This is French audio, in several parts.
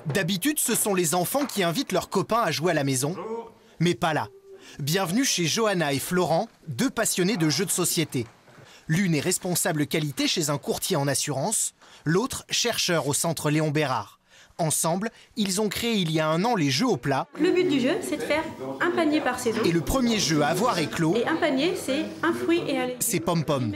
D'habitude, ce sont les enfants qui invitent leurs copains à jouer à la maison. Mais pas là. Bienvenue chez Johanna et Florent, deux passionnés de jeux de société. L'une est responsable qualité chez un courtier en assurance, l'autre chercheur au centre Léon Bérard. Ensemble, ils ont créé il y a un an les jeux au plat. Le but du jeu, c'est de faire un panier par saison. Et le premier jeu à avoir éclos, et un panier, c'est un fruit et un légume. C'est Pom Pom.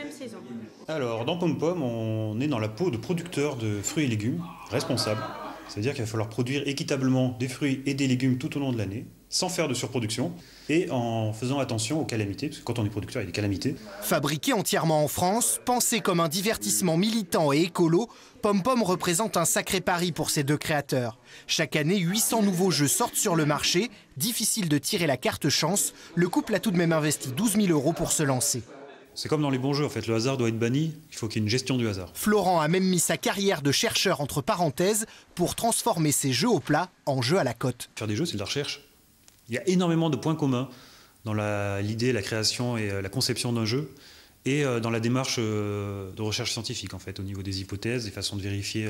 Alors, dans Pom Pom, on est dans la peau de producteurs de fruits et légumes responsables. C'est-à-dire qu'il va falloir produire équitablement des fruits et des légumes tout au long de l'année, sans faire de surproduction, et en faisant attention aux calamités, parce que quand on est producteur, il y a des calamités. Fabriqué entièrement en France, pensé comme un divertissement militant et écolo, Pom Pom représente un sacré pari pour ces deux créateurs. Chaque année, 800 nouveaux jeux sortent sur le marché. Difficile de tirer la carte chance. Le couple a tout de même investi 12 000 € pour se lancer. C'est comme dans les bons jeux, en fait, le hasard doit être banni, il faut qu'il y ait une gestion du hasard. Florent a même mis sa carrière de chercheur entre parenthèses pour transformer ses jeux au plat en jeux à la cote. Faire des jeux, c'est de la recherche. Il y a énormément de points communs dans l'idée, la création et la conception d'un jeu, et dans la démarche de recherche scientifique, en fait, au niveau des hypothèses, des façons de vérifier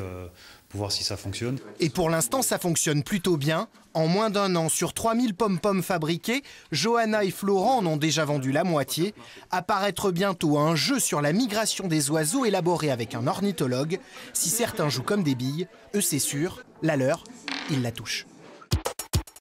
pour voir si ça fonctionne. Et pour l'instant, ça fonctionne plutôt bien. En moins d'un an, sur 3000 pom-pom fabriqués, Johanna et Florent en ont déjà vendu la moitié. Apparaître bientôt un jeu sur la migration des oiseaux élaboré avec un ornithologue. Si certains jouent comme des billes, eux c'est sûr, la leur, ils la touchent.